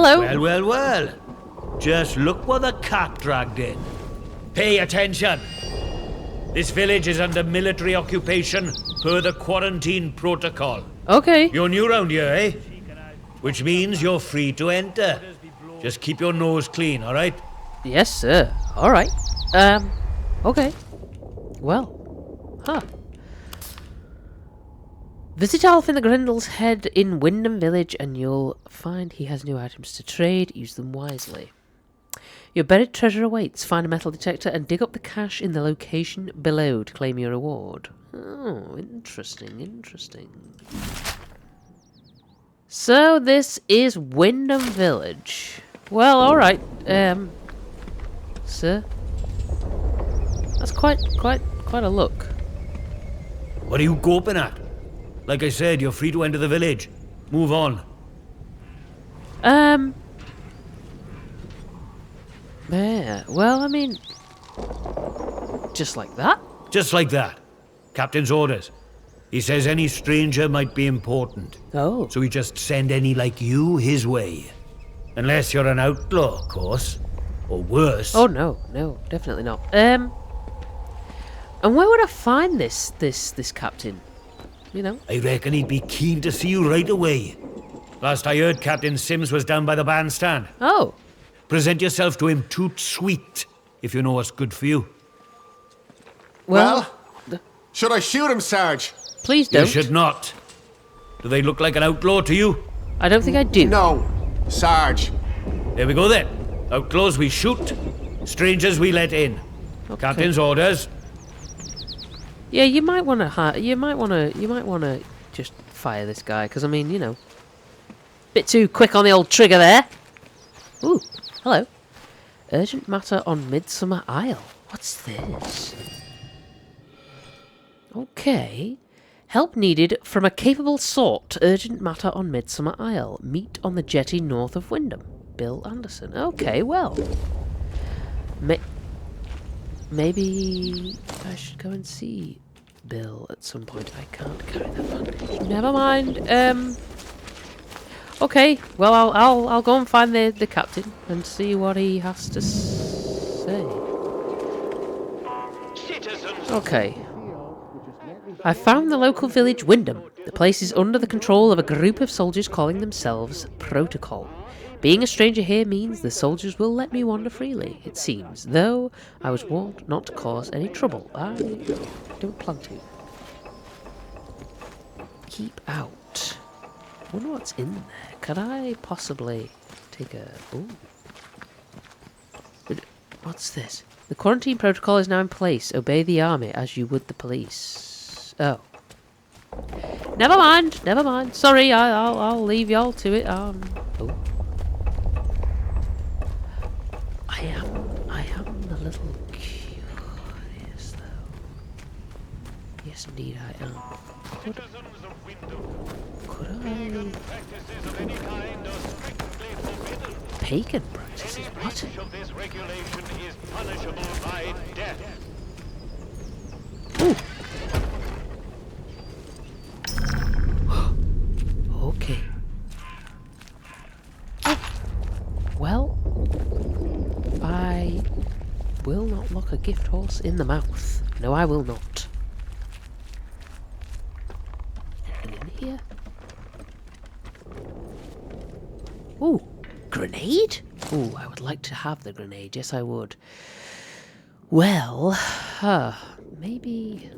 hello. Well, well, well. Just look what the cat dragged in. Pay attention. This village is under military occupation per the quarantine protocol. Okay. You're new round here, eh? Which means you're free to enter. Just keep your nose clean, alright? Yes, sir. Alright. Okay. Well. Huh. Visit Alf in the Grindle's Head in Windham Village and you'll find he has new items to trade. Use them wisely. Your buried treasure awaits. Find a metal detector and dig up the cache in the location below to claim your reward. Oh, interesting, interesting. So this is Windham Village. Well, alright. Sir? That's quite a look. What are you gawping at? Like I said, you're free to enter the village. Move on. Yeah, well, I mean... Just like that? Just like that. Captain's orders. He says any stranger might be important. Oh. So we just send any like you his way. Unless you're an outlaw, of course. Or worse. Oh, no, definitely not. And where would I find this captain? You know? I reckon he'd be keen to see you right away. Last I heard, Captain Sims was down by the bandstand. Oh. Present yourself to him toot sweet, if you know what's good for you. Well, should I shoot him, Sarge? Please don't. You should not. Do they look like an outlaw to you? I don't think I do. No, Sarge. There we go then. Outlaws we shoot, strangers we let in. Okay. Captain's orders. Yeah, you might want to just fire this guy because I mean, you know, bit too quick on the old trigger there. Ooh, hello. Urgent matter on Midsummer Isle. What's this? Okay. Help needed from a capable sort. Urgent matter on Midsummer Isle. Meet on the jetty north of Windham. Bill Anderson. Okay, well. Maybe I should go and see Bill at some point. I can't carry that bandage. Never mind. Okay, well I'll go and find the captain and see what he has to say. Okay. I found the local village Windham. The place is under the control of a group of soldiers calling themselves Protocol. Being a stranger here means the soldiers will let me wander freely, it seems, though I was warned not to cause any trouble. I don't plan to. Keep out. I wonder what's in there. Could I possibly take a... Ooh. What's this? The quarantine protocol is now in place. Obey the army as you would the police. Oh. Never mind. Never mind. Sorry, I'll leave y'all to it. Oh. I am a little curious, though. Yes, indeed, I am. Could I... Pagan practices? What? Ooh. Okay. Well, I will not lock a gift horse in the mouth. No, I will not. Anything in here? Ooh, grenade? Ooh, I would like to have the grenade. Yes, I would. Well, maybe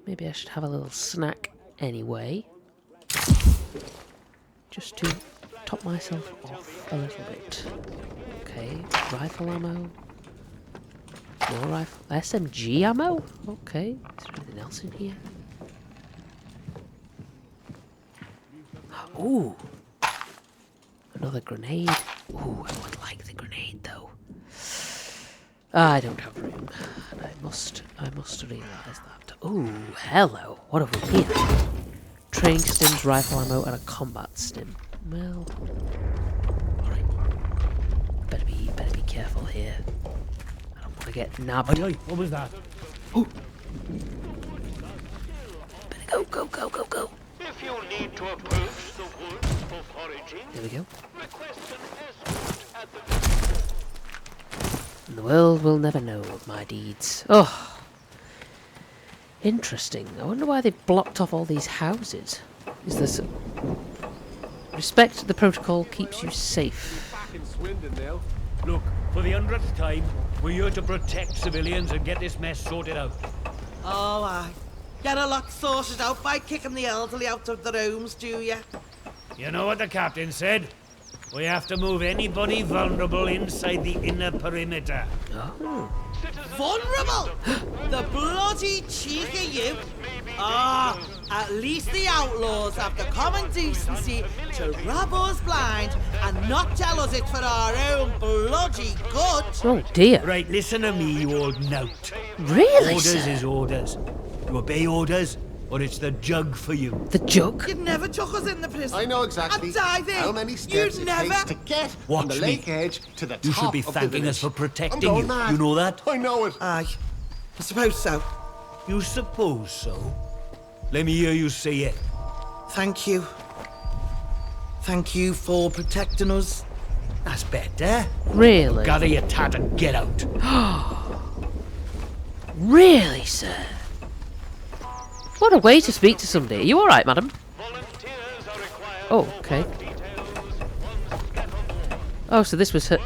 I should have a little snack anyway. Just to top myself off a little bit. Okay, rifle ammo. More rifle. SMG ammo? Okay, is there anything else in here? Ooh! Another grenade. Ooh, I would like the grenade though. I don't have room. And I must realise that. Ooh, hello. What have we here? Training stims, rifle ammo, and a combat stim. Well, alright. Better be careful here. I don't want to get nabbed. Oi, what was that? Ooh. Better go. If you need to approach the woods for There we go. And the world will never know of my deeds. Oh, interesting. I wonder why they blocked off all these houses. Is this... Respect the protocol keeps you safe. Look, for the 100th time, we're here to protect civilians and get this mess sorted out. Oh, aye. Get a lot sorted out by kicking the elderly out of their homes, do you? You know what the captain said? We have to move anybody vulnerable inside the inner perimeter. Oh. Vulnerable? The bloody cheek of you! Ah, at least the outlaws have the common decency to rob us blind and not tell us it's for our own bloody good. Oh dear. Right, listen to me, you old knout. Really, Orders sir? is orders. You obey orders, or it's the jug for you. The jug? You never took us in the prison. I know exactly I'd die there. how many steps You'd it never... takes to get from Watch the me. lake edge to the top You should be of the thanking us for village. protecting I'm you. going mad. You know that? I know it. Aye, I suppose so. You suppose so? Let me hear you say it. Thank you. Thank you for protecting us. That's better. Really? Gather your tat and get out. Really, sir? What a way to speak to somebody. Are you alright, madam? Oh, okay. Oh, so this was her...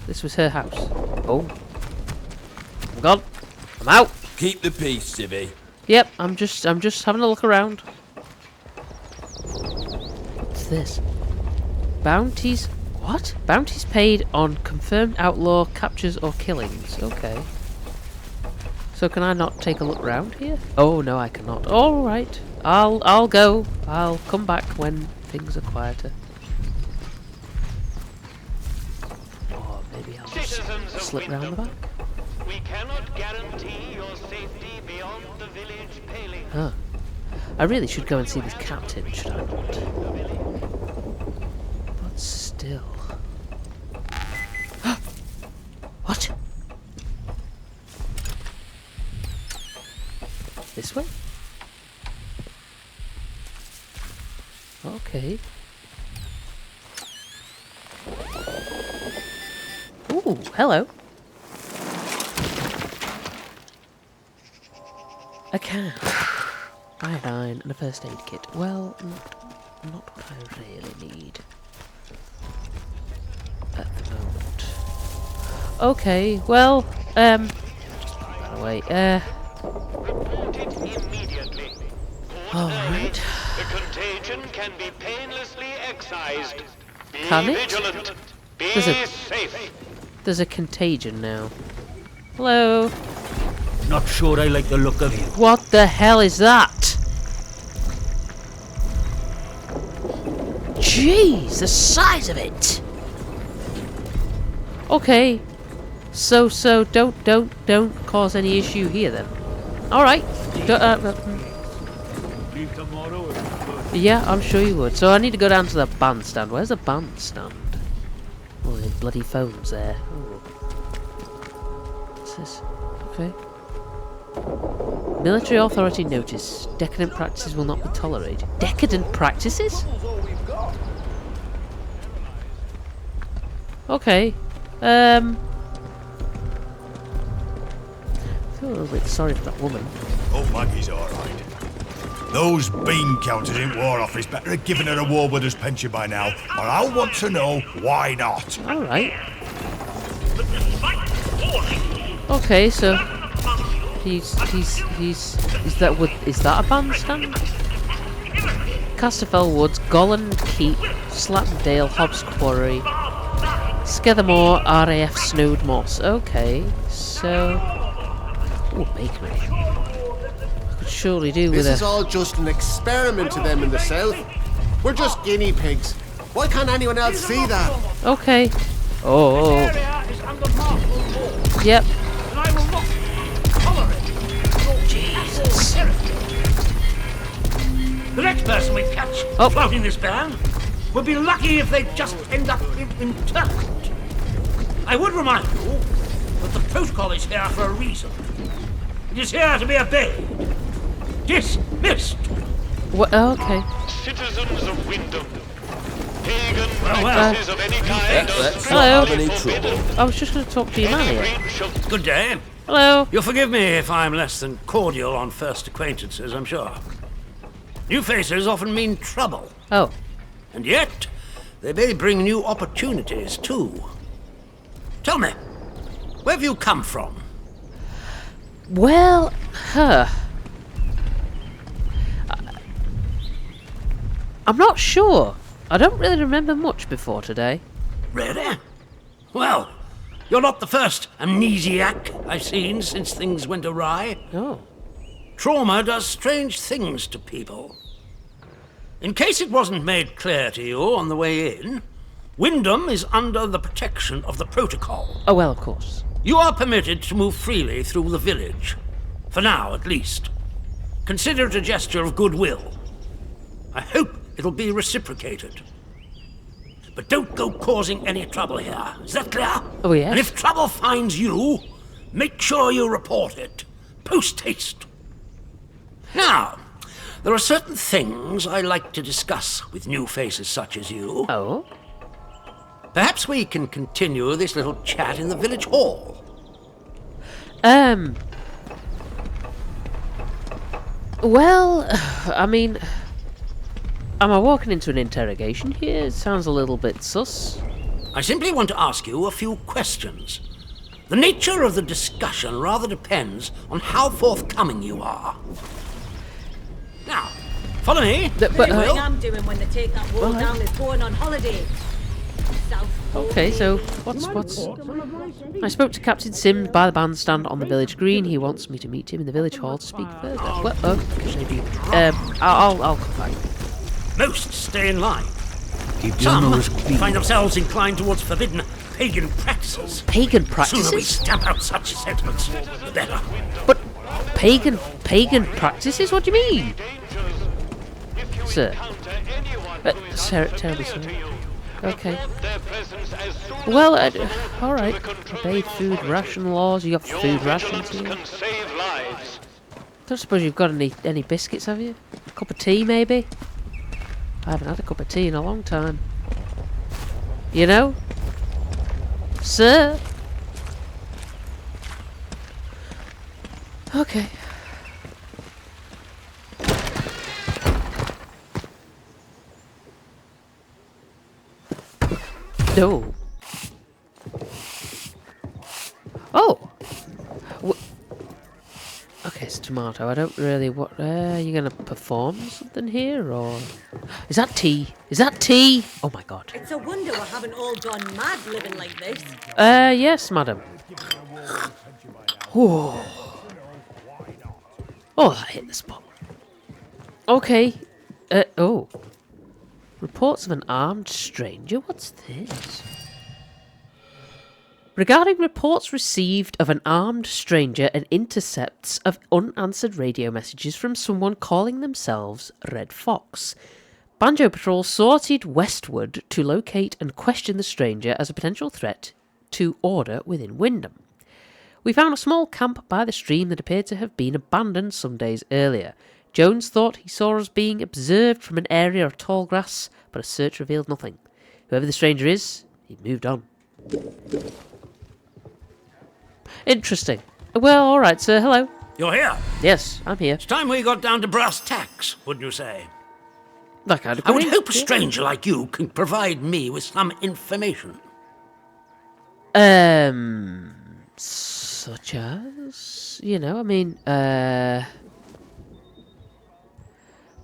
This was her house. Oh. I'm gone. I'm out. Keep the peace, Civvy. Yep, I'm just having a look around. What's this? Bounties... What? Bounties paid on confirmed outlaw captures or killings. Okay. So can I not take a look round here? Oh no, I cannot. All right, I'll go. I'll come back when things are quieter. Or maybe I'll just slip round the back. We cannot guarantee your safety beyond the village paling. Huh. I really should go and see this captain, should I not? But still. What? This way? Okay. Ooh, hello. A can. Iodine and a first aid kit. Well, not what I really need. At the moment. Okay, well, just put that away. Report it immediately. Alright. The contagion can be painlessly excised. Be Can it? vigilant. Be There's a- safe. There's a contagion now. Hello? Not sure I like the look of you. What the hell is that? Jeez, the size of it! Okay. So, don't cause any issue here then. Alright. Leave tomorrow. Yeah, I'm sure you would. So I need to go down to the bandstand. Where's the bandstand? Oh, the bloody phone's there. Ooh. What's this? Okay. Military authority notice. Decadent practices will not be tolerated. Decadent practices? Okay. I feel a little bit sorry for that woman. Oh, Maggie's all right. Those bean counters in War Office better have given her a war widow's pension by now, or I'll want to know why not. Alright. Okay, so is that a bandstand? Casterfell Woods, Golland Keep, Slapdale, Hobbs Quarry, Skethermore, RAF Snowed Moss. Okay, so ooh, bakery. I could surely do with This is a all just an experiment to them in the south. We're just guinea pigs. Why can't anyone else see that? okay. Oh, Area is under martial law, yep. and I will not tolerate your Jesus. The next person we catch floating this ban would be lucky if they just end up interned. I would remind you that the protocol is here for a reason. It is here to be obeyed. Dismissed. What? Okay. citizens of Windham. Pagan Well. practices of any kind are Let's Hello. not have any trouble. I was just going to talk to your man any here. breach of Good day. Hello. You'll forgive me if I'm less than cordial on first acquaintances, I'm sure. New faces often mean trouble, Oh. and yet they may bring new opportunities too. Tell me, where have you come from? Well, I'm not sure. I don't really remember much before today. Really? Well, you're not the first amnesiac I've seen since things went awry. Oh. Trauma does strange things to people. In case it wasn't made clear to you on the way in, Windham is under the protection of the protocol. Oh, well, of course. You are permitted to move freely through the village. For now, at least. Consider it a gesture of goodwill. I hope it'll be reciprocated. But don't go causing any trouble here. Is that clear? Oh, yes. And if trouble finds you, make sure you report it. Post haste. Now, there are certain things I like to discuss with new faces such as you. Oh? Perhaps we can continue this little chat in the village hall. Well, I mean, am I walking into an interrogation here? It sounds a little bit sus. I simply want to ask you a few questions. The nature of the discussion rather depends on how forthcoming you are. Now, follow me. But, if you will. I'm doing when they take that wall Right. down is going on holiday. Okay, so what's... I spoke to Captain Sims by the bandstand on the village green. He wants me to meet him in the village hall to speak further. Well, I'll come back. Most stay in line. Keep your Some nose clean. find themselves inclined towards forbidden pagan practices. Pagan The sooner we practices? stamp out such sentiments, the better. But pagan practices? What do you mean? Sir. Terribly sorry. Okay. Well, alright. Obey food ration laws. You got food rations here. can save lives. Don't suppose you've got any biscuits, have you? A cup of tea, maybe? I haven't had a cup of tea in a long time. You know? Sir? Okay. No. Oh! Okay, it's tomato. I don't really... What? You gonna perform something here, or... Is that tea? Is that tea? Oh my god. It's a wonder we haven't all gone mad living like this. Yes, madam. Oh. Oh, that hit the spot. Okay. Oh. Reports of an armed stranger? What's this? Regarding reports received of an armed stranger and intercepts of unanswered radio messages from someone calling themselves Red Fox, Banjo Patrol sorted westward to locate and question the stranger as a potential threat to order within Windham. We found a small camp by the stream that appeared to have been abandoned some days earlier. Jones thought he saw us being observed from an area of tall grass, but a search revealed nothing. Whoever the stranger is, he moved on. Interesting. Well, alright, sir. Hello. You're here. Yes, I'm here. It's time we got down to brass tacks, wouldn't you say? That kind of I would thing, hope a yeah. stranger like you can provide me with some information. Such as, you know, I mean,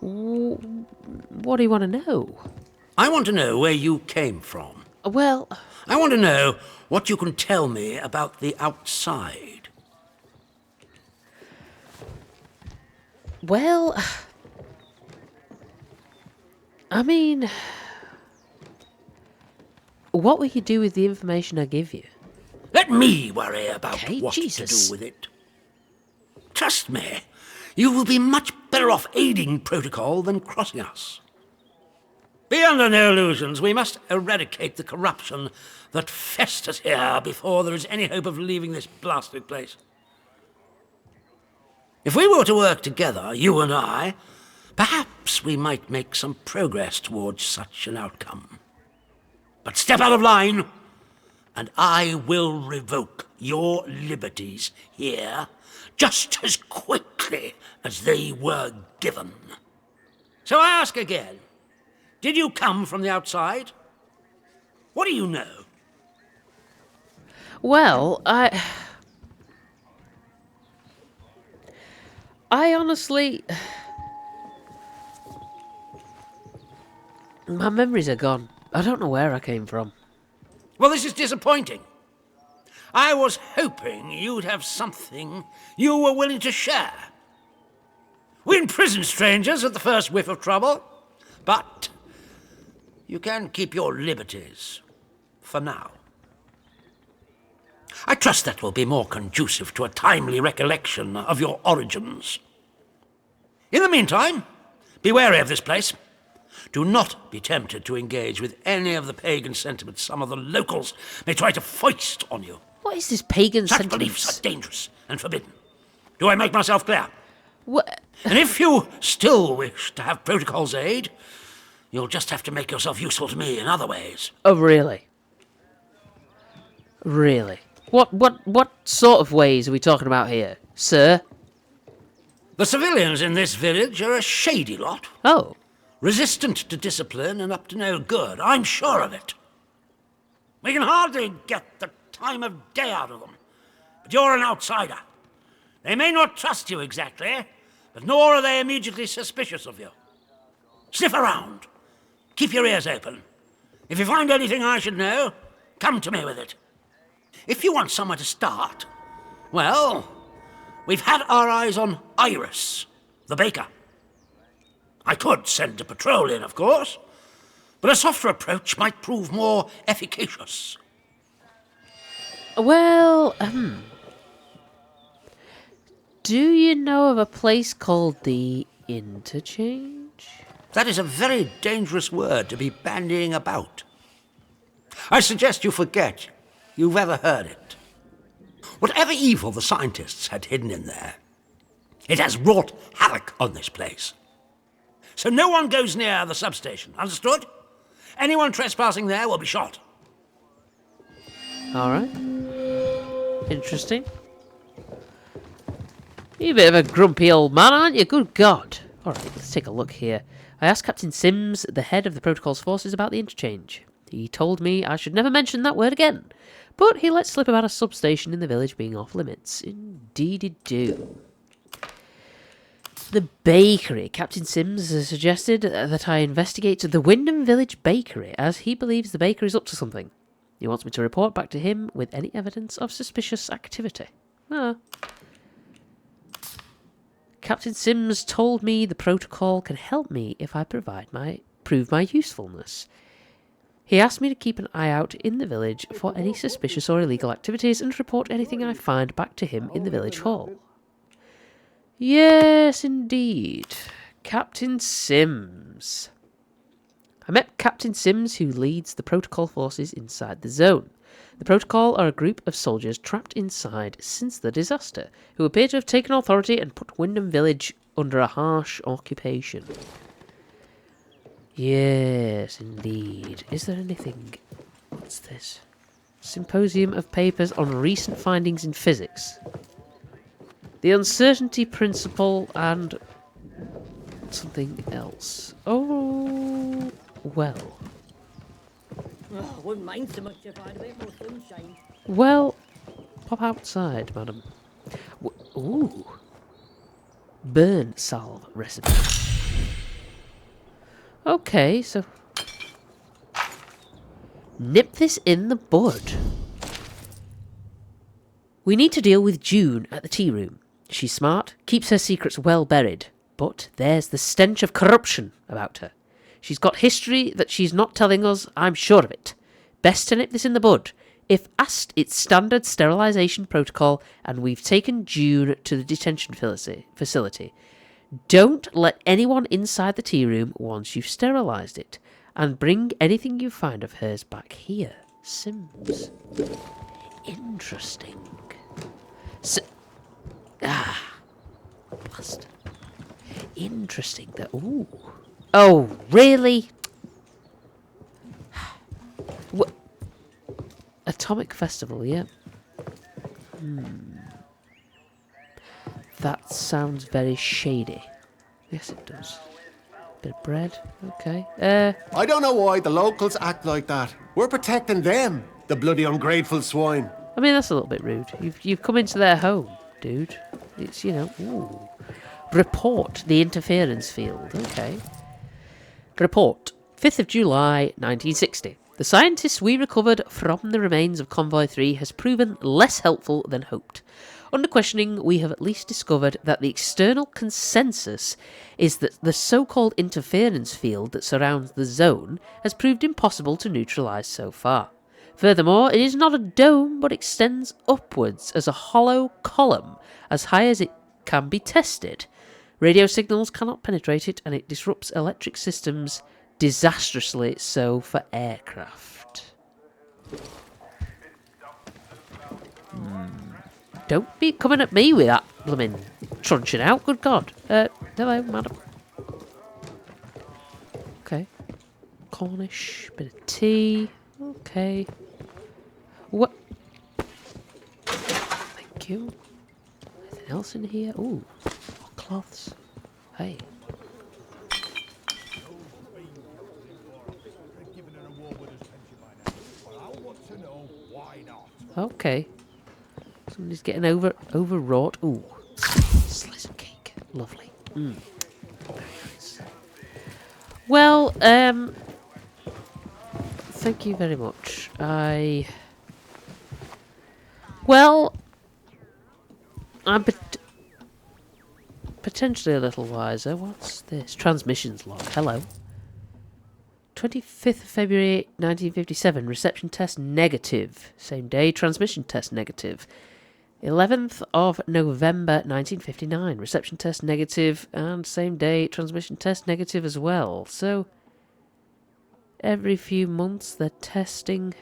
what do you want to know? I want to know where you came from. Well, I want to know what you can tell me about the outside. well, I mean, what will you do with the information I give you? Let me worry about Okay, what Jesus. to do with it. Trust me, you will be much better off aiding protocol than crossing us. Be under no illusions. We must eradicate the corruption that festers here before there is any hope of leaving this blasted place. If we were to work together, you and I, Perhaps we might make some progress towards such an outcome. But step out of line, and I will revoke your liberties here just as quickly as they were given. So I ask again, did you come from the outside? What do you know? Well, I honestly... My memories are gone. I don't know where I came from. Well, this is disappointing. I was hoping you'd have something you were willing to share. We imprison strangers at the first whiff of trouble, but you can keep your liberties for now. I trust that will be more conducive to a timely recollection of your origins. In the meantime, be wary of this place. Do not be tempted to engage with any of the pagan sentiments some of the locals may try to foist on you. What is this pagan Such sentiments? beliefs are dangerous and forbidden. Do I make myself clear? What? And if you still wish to have protocol's aid, you'll just have to make yourself useful to me in other ways. Oh, really? Really? What sort of ways are we talking about here, sir? The civilians in this village are a shady lot. Oh. Resistant to discipline and up to no good, I'm sure of it. We can hardly get the time of day out of them. But you're an outsider. They may not trust you exactly, but nor are they immediately suspicious of you. Sniff around. Keep your ears open. If you find anything I should know, come to me with it. If you want somewhere to start, well, we've had our eyes on Iris, the baker. I could send a patrol in, of course, but a softer approach might prove more efficacious. Well, do you know of a place called the Interchange? That is a very dangerous word to be bandying about. I suggest you forget you've ever heard it. Whatever evil the scientists had hidden in there, it has wrought havoc on this place. So no one goes near the substation, understood? Anyone trespassing there will be shot. All right. Interesting. You're a bit of a grumpy old man, aren't you? Good God. All right, let's take a look here. I asked Captain Sims, the head of the Protocol's forces, about the interchange. He told me I should never mention that word again, but he let slip about a substation in the village being off limits. Indeed-do. The bakery. Captain Sims has suggested that I investigate the Windham village bakery, as he believes the baker is up to something. He wants me to report back to him with any evidence of suspicious activity. Captain Sims told me the protocol can help me if I prove my usefulness. He asked me to keep an eye out in the village for any suspicious or illegal activities and report anything I find back to him in the village hall. Yes, indeed. Captain Sims. I met Captain Sims, who leads the protocol forces inside the zone. The protocol are a group of soldiers trapped inside since the disaster, who appear to have taken authority and put Windham village under a harsh occupation. Yes, indeed. Is there anything... What's this? Symposium of papers on recent findings in physics. The uncertainty principle and something else. Oh, well. Oh, I wouldn't mind so much if I had a bit more sunshine. Well, pop outside, madam. Ooh. Burn salve recipe. Okay, so... Nip this in the bud. We need to deal with June at the tea room. She's smart, keeps her secrets well buried, but there's the stench of corruption about her. She's got history that she's not telling us, I'm sure of it. Best to nip this in the bud. If asked, it's standard sterilisation protocol, and we've taken June to the detention facility. Don't let anyone inside the tea room once you've sterilised it, and bring anything you find of hers back here. Sims. Interesting. Blast. interesting. Ooh. Oh, really? What? Atomic Festival, yeah. That sounds very shady. Yes, it does. Bit of bread. Okay. I don't know why the locals act like that. We're protecting them, the bloody ungrateful swine. I mean, that's a little bit rude. You've come into their home, dude. It's, you know... Ooh. Report the interference field. Okay. Report. 5th of July, 1960. The scientists we recovered from the remains of Convoy 3 has proven less helpful than hoped. Under questioning, we have at least discovered that the external consensus is that the so-called interference field that surrounds the zone has proved impossible to neutralise so far. Furthermore, it is not a dome but extends upwards as a hollow column as high as it can be tested. Radio signals cannot penetrate it and it disrupts electric systems disastrously so for aircraft. Don't be coming at me with that blooming truncheon out, good God. Hello, madam. Okay. Cornish, bit of tea. Okay. What? Thank you. Anything else in here? Ooh, more cloths. Hey. Okay. Somebody's getting overwrought. Ooh. Slice of cake. Lovely. Very nice. Well, thank you very much. Well, I'm potentially a little wiser. What's this? Transmissions log. Hello. 25th of February 1957, reception test negative. Same day, transmission test negative. 11th of November 1959, reception test negative, and same day, transmission test negative as well. So, every few months they're testing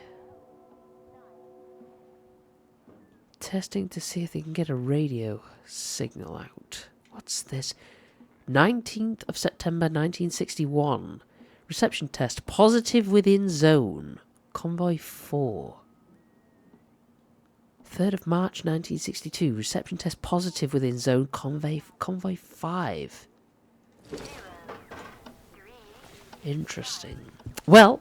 to see if they can get a radio signal out. What's this? 19th of September 1961. Reception test positive within zone. Convoy 4. 3rd of March 1962. Reception test positive within zone. Convoy 5. Interesting. Well.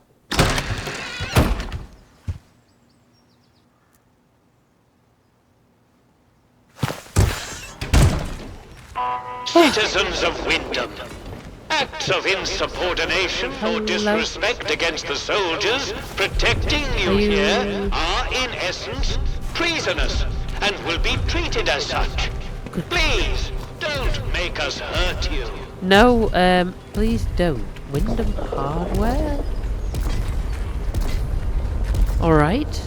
Citizens of Windham, acts of insubordination or disrespect against the soldiers protecting you here are in essence treasonous and will be treated as such. Please, don't make us hurt you. No, please don't. Windham Hardware? Alright.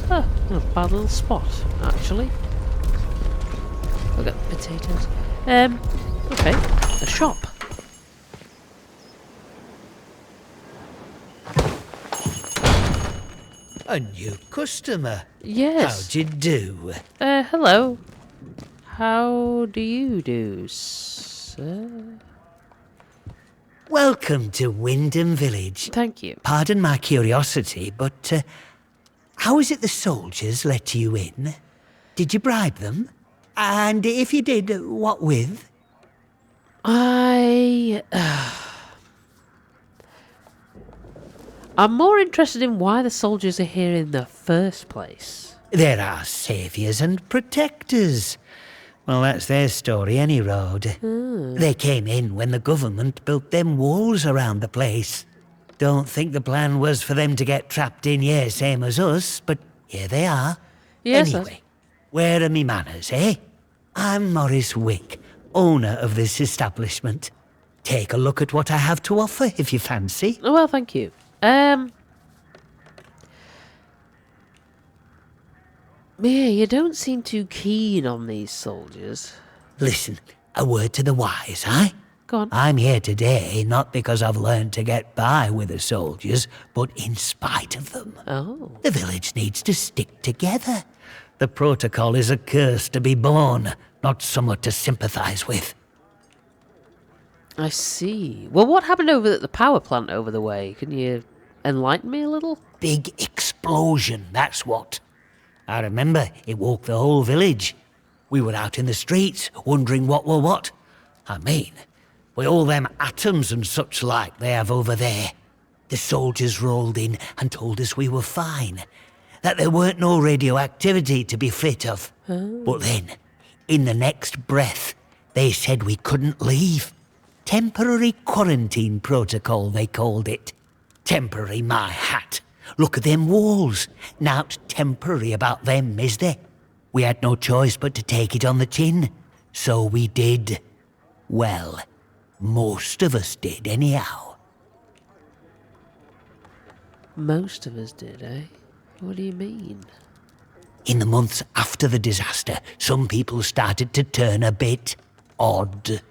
Oh, not a bad little spot, actually. I've got potatoes. Okay. A shop. A new customer. Yes. How'd you do? Hello. How do you do, sir? Welcome to Windham Village. Thank you. Pardon my curiosity, but how is it the soldiers let you in? Did you bribe them? And if you did, what with? I'm more interested in why the soldiers are here in the first place. They're our saviours and protectors. Well, that's their story, any road. They came in when the government built them walls around the place. Don't think the plan was for them to get trapped in here, same as us, but here they are. Yes, anyway, where are me manners, eh? I'm Maurice Wick, owner of this establishment. Take a look at what I have to offer, if you fancy. Oh, well, thank you. Yeah, you don't seem too keen on these soldiers. Listen, a word to the wise, eh? Go on. I'm here today not because I've learned to get by with the soldiers, but in spite of them. Oh. The village needs to stick together. The protocol is a curse to be born, not somewhat to sympathise with. I see. Well, what happened over at the power plant over the way? Can you enlighten me a little? Big explosion, that's what. I remember it woke the whole village. We were out in the streets, wondering what were what. I mean, with all them atoms and such like they have over there. The soldiers rolled in and told us we were fine, that there weren't no radioactivity to be frit of. But then, in the next breath, they said we couldn't leave. Temporary quarantine protocol, they called it. Temporary, my hat. Look at them walls. Nowt temporary about them, is there? We had no choice but to take it on the chin. So we did. Well, most of us did, anyhow. Most of us did, eh? What do you mean? In the months after the disaster, some people started to turn a bit odd.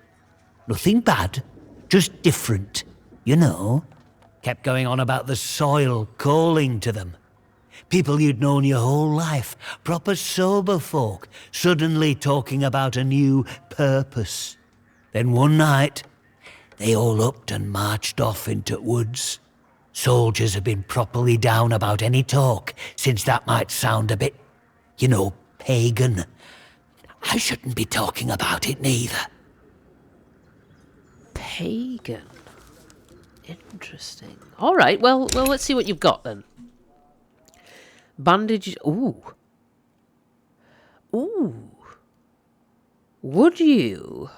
Nothing bad, just different, you know. Kept going on about the soil calling to them. People you'd known your whole life, proper sober folk, suddenly talking about a new purpose. Then one night, they all upped and marched off into woods. Soldiers have been properly down about any talk, since that might sound a bit, you know, pagan. I shouldn't be talking about it neither. Pagan. Interesting. All right. Well, let's see what you've got then. Bandages. Ooh. Ooh. Would you?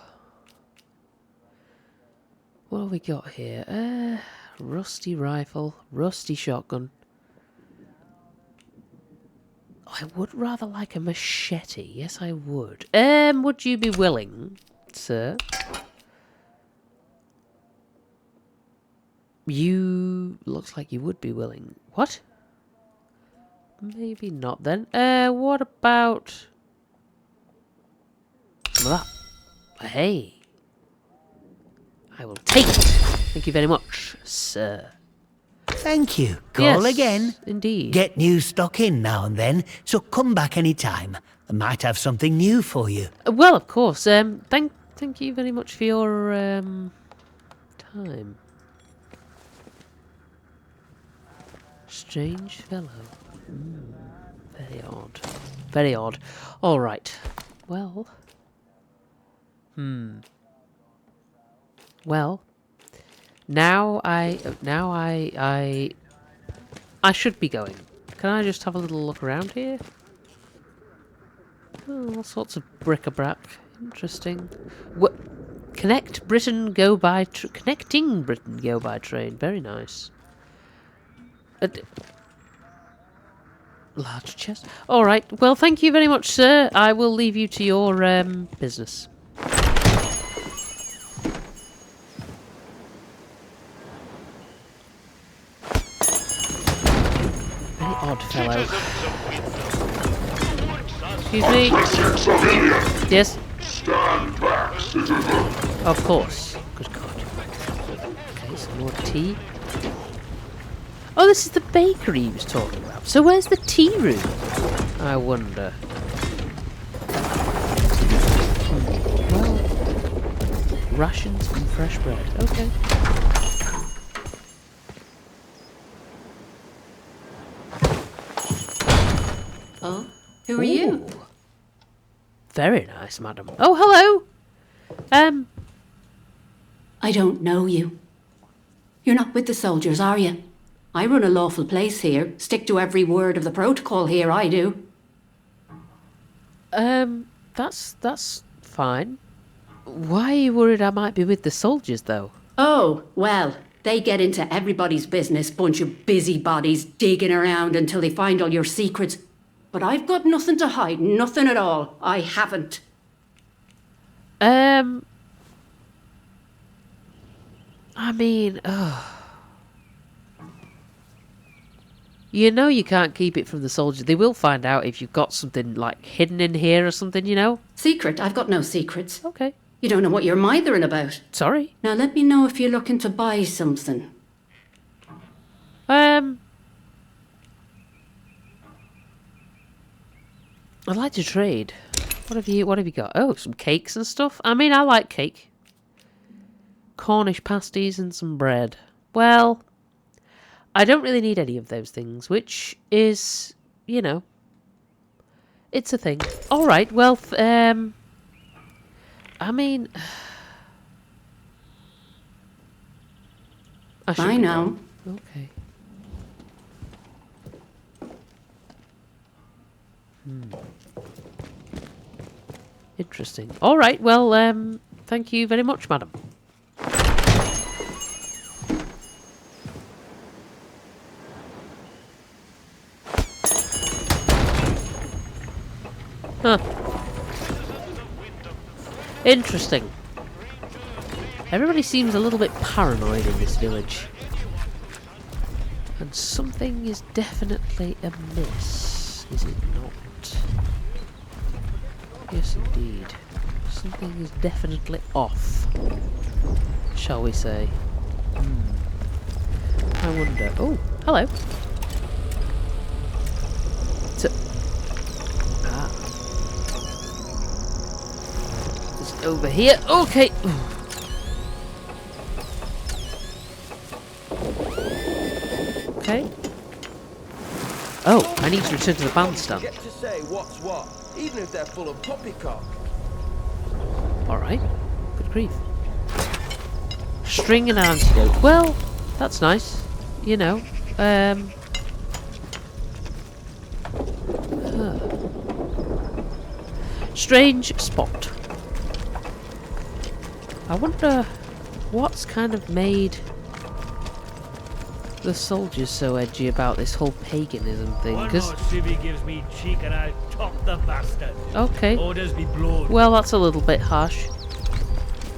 What have we got here? Rusty rifle, rusty shotgun. I would rather like a machete. Yes, I would. Would you be willing, sir? You... looks like you would be willing. What? Maybe not then. What about... that? Hey. I will take it. Thank you very much, sir. Thank you. Call Yes, again. indeed. Get new stock in now and then, so come back any time. I might have something new for you. Well, of course. Thank you very much for your time. Strange fellow. Very odd. Very odd. All right. Well. Well. Now I should be going. Can I just have a little look around here? Oh, all sorts of bric-a-brac. Interesting. Connecting Britain go by train. Very nice. Large chest. All right. Well, thank you very much, sir. I will leave you to your business. Very odd fellow. Excuse me. Pavilion, Yes. stand back, citizen. Of course. Good God. Okay, some more tea. Oh, this is the bakery he was talking about. So where's the tea room? I wonder. Well, rations and fresh bread. Okay. Oh, who are you? Very nice, madam. Oh, hello. I don't know you. You're not with the soldiers, are you? I run a lawful place here. Stick to every word of the protocol here, I do. That's fine. Why are you worried I might be with the soldiers, though? Oh, well, they get into everybody's business, bunch of busybodies digging around until they find all your secrets. But I've got nothing to hide, nothing at all. I haven't. I mean, you know you can't keep it from the soldiers. They will find out if you've got something, like, hidden in here or something, you know? Secret? I've got no secrets. Okay. You don't know what you're mithering about. Sorry. Now let me know if you're looking to buy something. I'd like to trade. What have you got? Oh, some cakes and stuff. I mean, I like cake. Cornish pasties and some bread. Well, I don't really need any of those things, which is, you know, it's a thing. All right, well, I mean, I know. Okay. Interesting. All right. Well, thank you very much, madam. Huh. Interesting. Everybody seems a little bit paranoid in this village. And something is definitely amiss, is it not? Yes, indeed. Something is definitely off, shall we say. I wonder... Oh, hello. Just over here. Okay. Okay. Oh, I need to return to the bandstand. Get to say what's what, even if they're full of poppycock. Alright. Good grief. String and antidote. Well, that's nice. You know. Strange spot. I wonder what's kind of made the soldiers so edgy about this whole paganism thing, because civvy gives me cheek and I'll top the bastard. Okay. Orders be blowed. Well, that's a little bit harsh,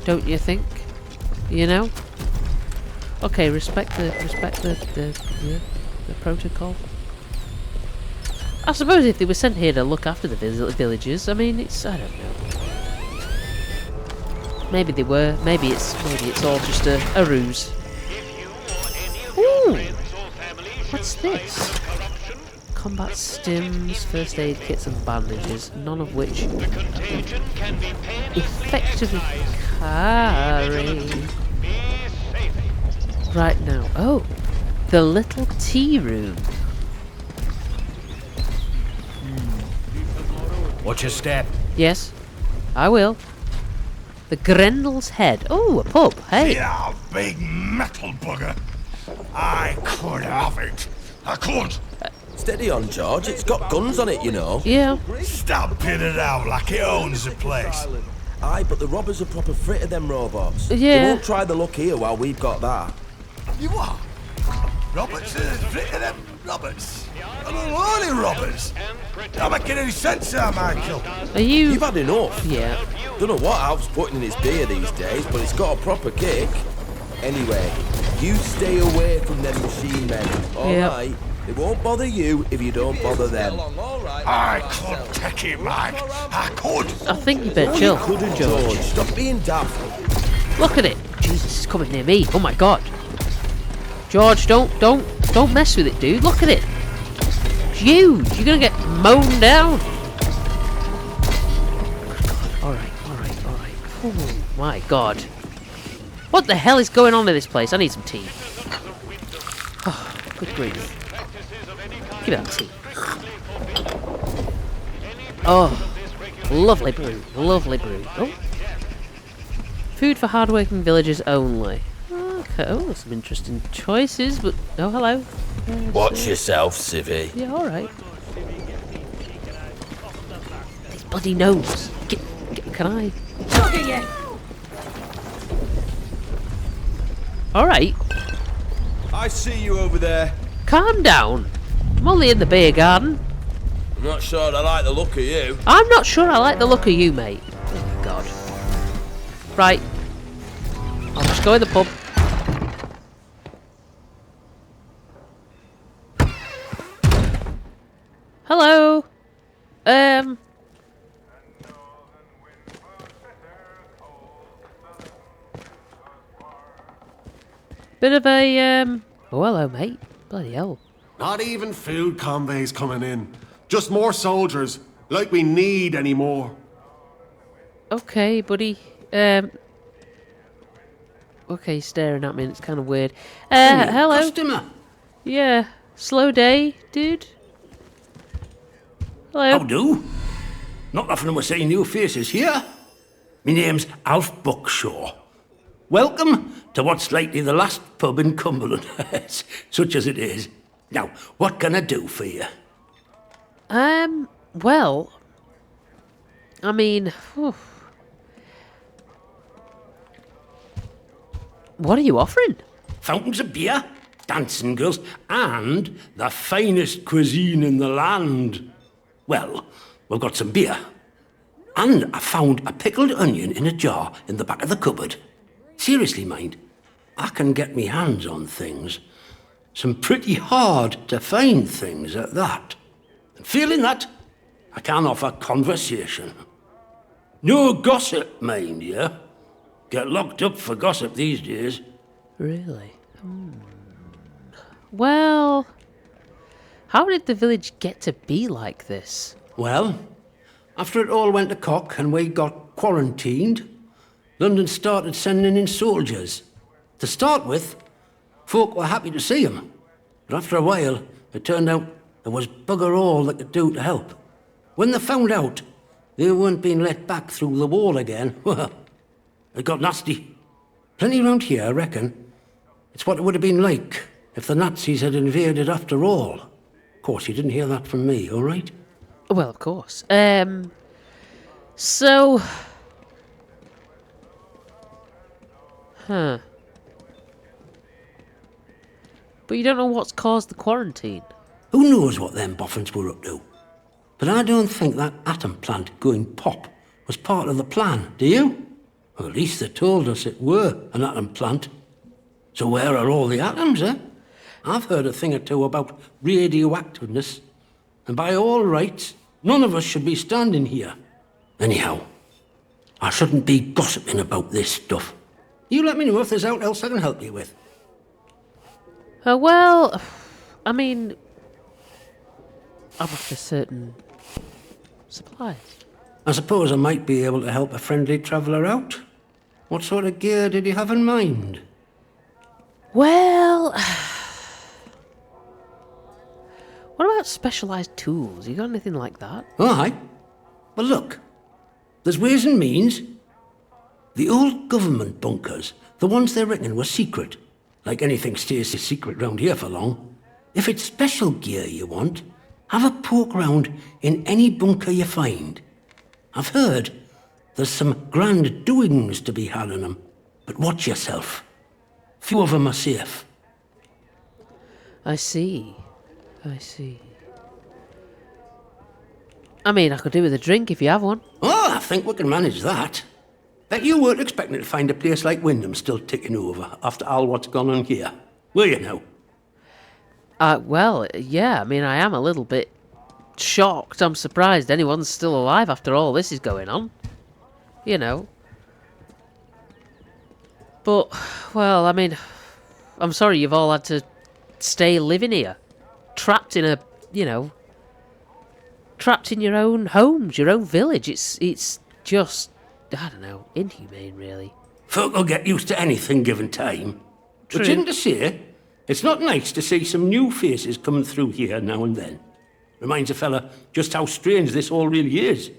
don't you think? You know. Okay, respect the protocol. I suppose if they were sent here to look after the villagers, I mean, it's, I don't know. Maybe they were. Maybe it's all just a ruse. Ooh, what's this? Combat stims, first aid kits and bandages, none of which effectively carry. Right now. Oh, the little tea room. Watch your step. Yes, I will. The Grendel's Head. Oh, a pub. Hey. Yeah, big metal bugger. I could have it. I could. Steady on, George. It's got guns on it, you know. Yeah. Stop pinning it out like it owns the place. Aye, but the robbers are proper frit of them robots. Yeah. They won't try the luck here while we've got that. You what? Roberts is frit of them Roberts. I'm only robbers. Don't make any sense there, Michael. Are you... You've had enough. Yeah. Don't know what Alf's putting in his beer these days, but it's got a proper kick. Anyway, you stay away from them machine men, alright? They won't bother you if you don't bother them. I could take it, Mike. I could. I think you better chill, George. Stop being daft. Look at it. Jesus, it's coming near me. Oh my god. George, don't mess with it, dude. Look at it. It's huge. You're gonna get mown down. Alright. Oh my god. What the hell is going on in this place? I need some tea. Oh, good grief. Give me that tea. Oh, lovely brew. Lovely brew. Oh. Food for hardworking villagers only. Okay, oh, some interesting choices, but... Oh, hello. Watch yourself, civvy. Yeah, alright. These bloody gnomes. Can I... Look at you! Alright. I see you over there. Calm down. I'm only in the beer garden. I'm not sure I like the look of you. I'm not sure I like the look of you, mate. Oh, God. Right. I'll just go in the pub. Hello. Bit of a, Oh, hello, mate. Bloody hell. Not even food convoys coming in. Just more soldiers. Like we need any more. Okay, buddy. Okay, he's staring at me and it's kind of weird. Hello. Customer. Yeah. Slow day, dude. Hello. How do? Not often am I seeing new faces here. My name's Alf Buckshaw. Welcome to what's likely the last pub in Cumberland, such as it is. Now, what can I do for you? Well, I mean, what are you offering? Fountains of beer, dancing girls, and the finest cuisine in the land. Well, we've got some beer. And I found a pickled onion in a jar in the back of the cupboard. Seriously, mind, I can get me hands on things. Some pretty hard to find things at that. And feeling that, I can offer conversation. No gossip, mind you. Get locked up for gossip these days. Really? Well, how did the village get to be like this? Well, after it all went to cock and we got quarantined, London started sending in soldiers. To start with, folk were happy to see 'em. But after a while, it turned out there was bugger all they could do to help. When they found out they weren't being let back through the wall again, well, it got nasty. Plenty round here, I reckon. It's what it would have been like if the Nazis had invaded after all. Of course, you didn't hear that from me, all right? Well, of course. So... Huh. But you don't know what's caused the quarantine? Who knows what them boffins were up to? But I don't think that atom plant going pop was part of the plan, do you? Well, at least they told us it were an atom plant. So where are all the atoms, eh? I've heard a thing or two about radioactiveness, and by all rights, none of us should be standing here. Anyhow, I shouldn't be gossiping about this stuff. You let me know if there's aught else I can help you with. Well, I mean, I'm after certain supplies. I suppose I might be able to help a friendly traveller out. What sort of gear did you have in mind? Well, what about specialised tools? You got anything like that? All right. Well, look, there's ways and means. The old government bunkers, the ones they reckon were secret, like anything stays a secret round here for long. If it's special gear you want, have a poke round in any bunker you find. I've heard there's some grand doings to be had in them, but watch yourself. Few of them are safe. I see. I see. I mean, I could do with a drink if you have one. Oh, I think we can manage that. Bet you weren't expecting to find a place like Windham still ticking over after all what's gone on here, were you now? Well, yeah, I mean, I am a little bit shocked. I'm surprised anyone's still alive after all this is going on. You know. But, well, I mean, I'm sorry you've all had to stay living here. Trapped in a, you know, trapped in your own homes, your own village. It's just, I don't know, inhumane, really. Folk will get used to anything given time. True. Which isn't to say, it's not nice to see some new faces coming through here now and then. Reminds a fella just how strange this all really is.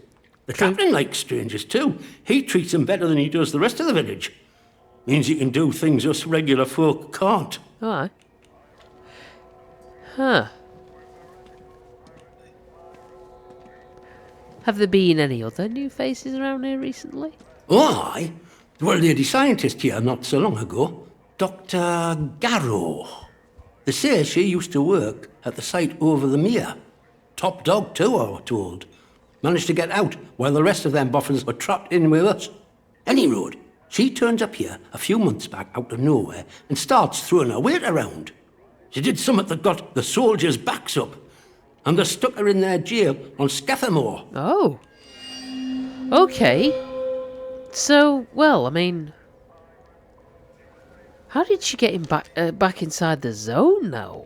The captain likes strangers too. He treats them better than he does the rest of the village. Means he can do things us regular folk can't. All right. Huh. Have there been any other new faces around here recently? Oh, aye. There were a lady scientist here not so long ago. Dr. Garrow. They say she used to work at the site over the mere. Top dog too, I was told. Managed to get out while the rest of them boffins were trapped in with us. Any road, she turns up here a few months back out of nowhere and starts throwing her weight around. She did something that got the soldiers' backs up, and they stuck her in their jail on Scathamore. Oh. Okay. So, well, I mean, how did she get him back inside the zone now?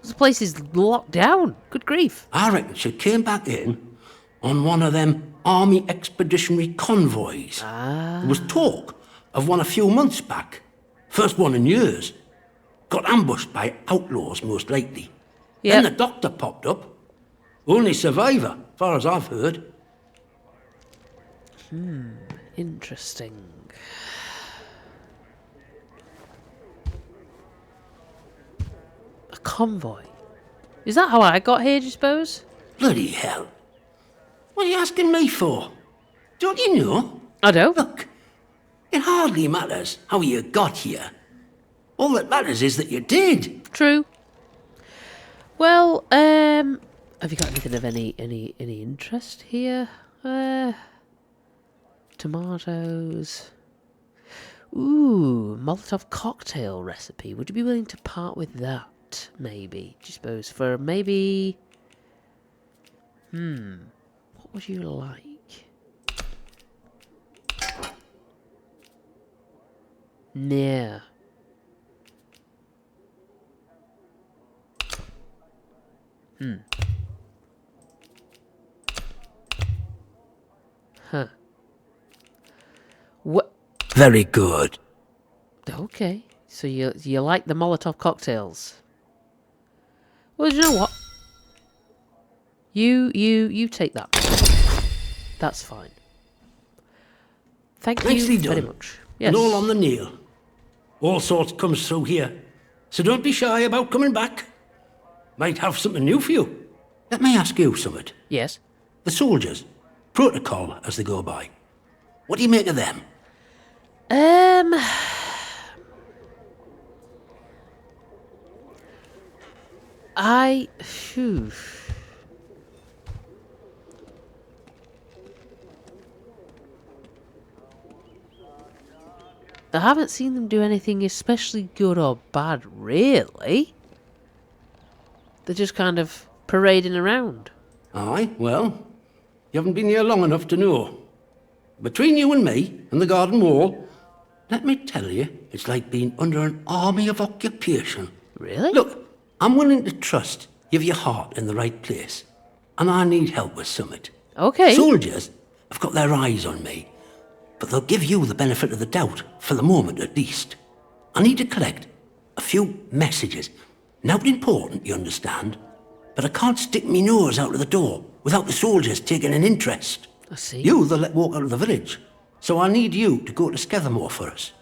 This place is locked down. Good grief. I reckon she came back in on one of them army expeditionary convoys. There was talk of one a few months back. First one in years. Got ambushed by outlaws, most likely. Yep. Then the doctor popped up. Only survivor, far as I've heard. Interesting. A convoy. Is that how I got here, do you suppose? Bloody hell. What are you asking me for? Don't you know? I don't. Look, it hardly matters how you got here. All that matters is that you did. True. Well, have you got anything of any interest here? Tomatoes. Ooh, Molotov cocktail recipe. Would you be willing to part with that? Maybe. Do you suppose for maybe? What would you like? Yeah. Huh. What? Very good. Okay. So you like the Molotov cocktails? Well, you know what? You take that. That's fine. Thank Nicely you done. very much. Yes. And all on the nail. All sorts comes through here. So don't be shy about coming back. Might have something new for you. Let me ask you something. Yes. The soldiers. Protocol as they go by. What do you make of them? Phew. I haven't seen them do anything especially good or bad, really. They're just kind of parading around. Aye, well, you haven't been here long enough to know. Between you and me and the garden wall, let me tell you, it's like being under an army of occupation. Really? Look, I'm willing to trust you've your heart in the right place, and I need help with something. Okay. Soldiers have got their eyes on me, but they'll give you the benefit of the doubt, for the moment at least. I need to collect a few messages. Not important, you understand, but I can't stick me nose out of the door without the soldiers taking an interest. I see. You, they'll let walk out of the village, so I need you to go to Skethermore for us.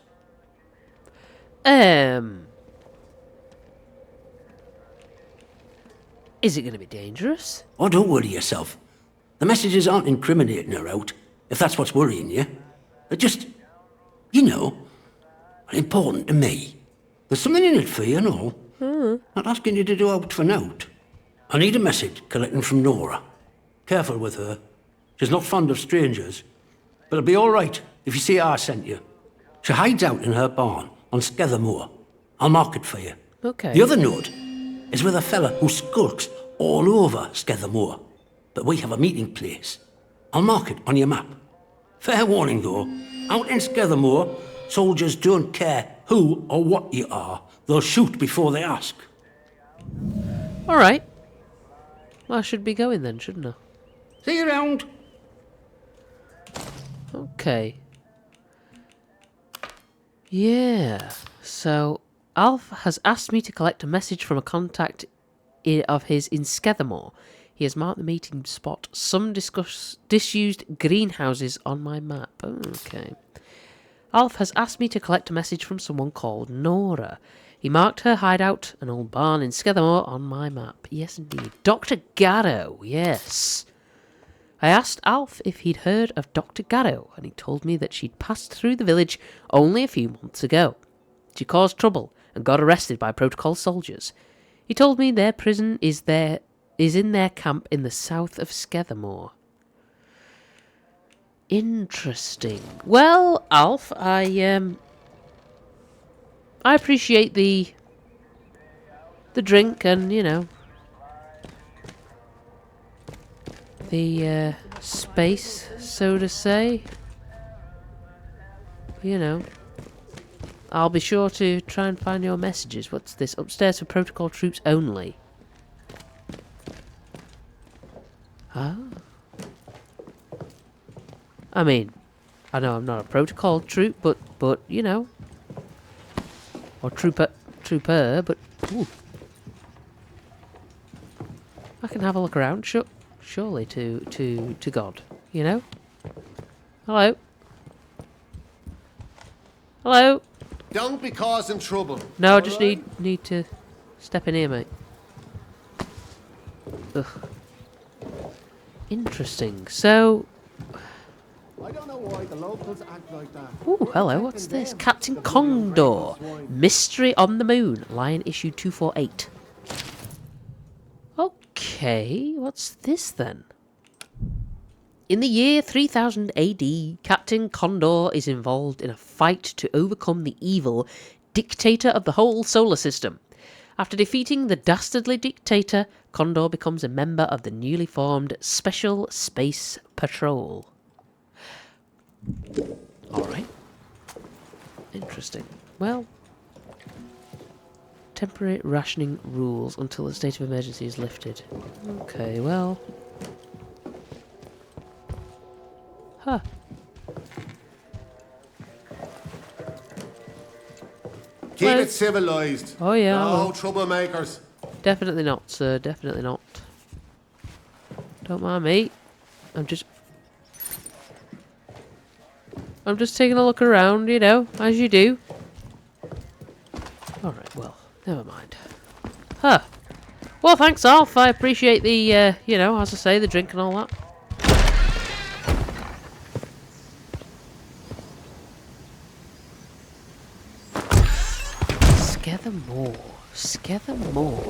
Is it going to be dangerous? Oh, don't worry yourself. The messages aren't incriminating her out, if that's what's worrying you. They're just, you know, important to me. There's something in it for you and all. Not asking you to do out for nout. I need a message collecting from Nora. Careful with her. She's not fond of strangers. But it'll be all right if you see I sent you. She hides out in her barn on Skethermore. I'll mark it for you. Okay. The other note is with a fella who skulks all over Skethermore. But we have a meeting place. I'll mark it on your map. Fair warning, though. Out in Skethermore, soldiers don't care who or what you are. They'll shoot before they ask. All right. Well, I should be going then, shouldn't I? See you around. Okay. Yeah. So, Alf has asked me to collect a message from a contact of his in Skethermore. He has marked the meeting spot. Some disused greenhouses on my map. Okay. Alf has asked me to collect a message from someone called Nora. He marked her hideout, an old barn in Skethermore, on my map. Yes, indeed. Dr. Garrow, yes. I asked Alf if he'd heard of Dr. Garrow, and he told me that she'd passed through the village only a few months ago. She caused trouble and got arrested by protocol soldiers. He told me their prison is in their camp in the south of Skethermore. Interesting. Well, Alf, I appreciate the drink and, you know, the space, so to say. You know, I'll be sure to try and find your messages. What's this? Upstairs for protocol troops only. Ah. I mean, I know I'm not a protocol troop, but you know, Or trooper, but... Ooh. I can have a look around, surely, to God, you know? Hello? Hello? Don't be causing trouble. No, I just need to step in here, mate. Ugh. Interesting. So... I don't know why the locals act like that. Ooh, hello, what's this? Captain Condor. Mystery on the Moon. Line issue 248. Okay, what's this then? In the year 3000 AD, Captain Condor is involved in a fight to overcome the evil dictator of the whole solar system. After defeating the dastardly dictator, Condor becomes a member of the newly formed Special Space Patrol. Alright. Interesting. Well, temporary rationing rules until the state of emergency is lifted. Okay, well... Huh. Keep it civilized. Oh yeah. No troublemakers. Definitely not, sir. Definitely not. Don't mind me. I'm just taking a look around, you know, as you do. Alright, well, never mind. Huh. Well, thanks, Alf. I appreciate the, you know, as I say, the drink and all that. Scare them more. Scare them more.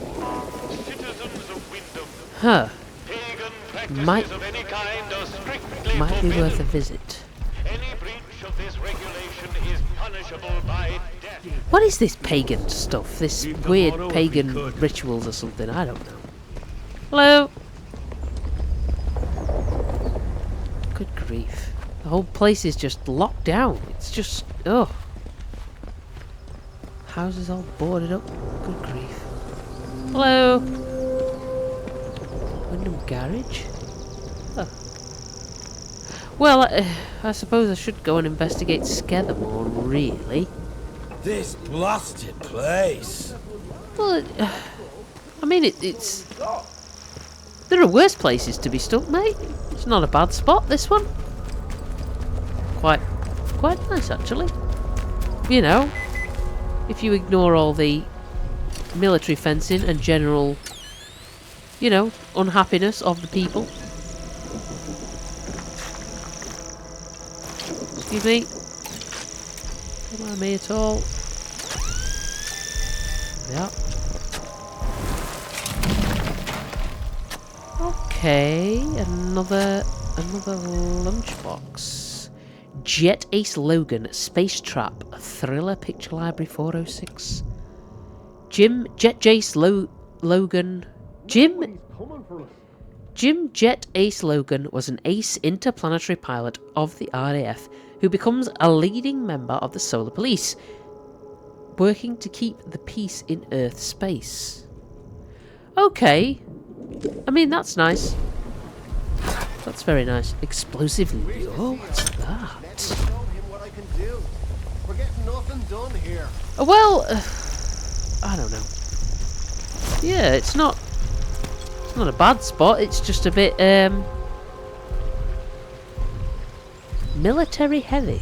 Citizens of Windham, Huh. pagan practices Might of any kind are strictly be forbidden. worth a visit. Any breach of this regulation is punishable by death. What is this pagan stuff? This weird pagan rituals or something? I don't know. Hello? Good grief. The whole place is just locked down. It's just... oh. Houses all boarded up. Good grief. Hello? Windham Garage? Oh. Well, I suppose I should go and investigate Scathermore, really. This blasted place. Well, I mean, it's... there are worse places to be stuck, mate. It's not a bad spot, this one. Quite nice, actually. You know, if you ignore all the military fencing and general, you know, unhappiness of the people. Excuse me. Don't mind me at all. Yeah. Okay, another lunchbox. Jet Ace Logan, Space Trap, Thriller Picture Library 406. Jim Jet Ace Logan was an ace interplanetary pilot of the RAF who becomes a leading member of the Solar Police, working to keep the peace in Earth space. Okay. I mean, that's nice. That's very nice. Explosive lure? What's that? We're getting nothing done here. Well, I don't know. Yeah, it's not a bad spot. It's just a bit military heavy.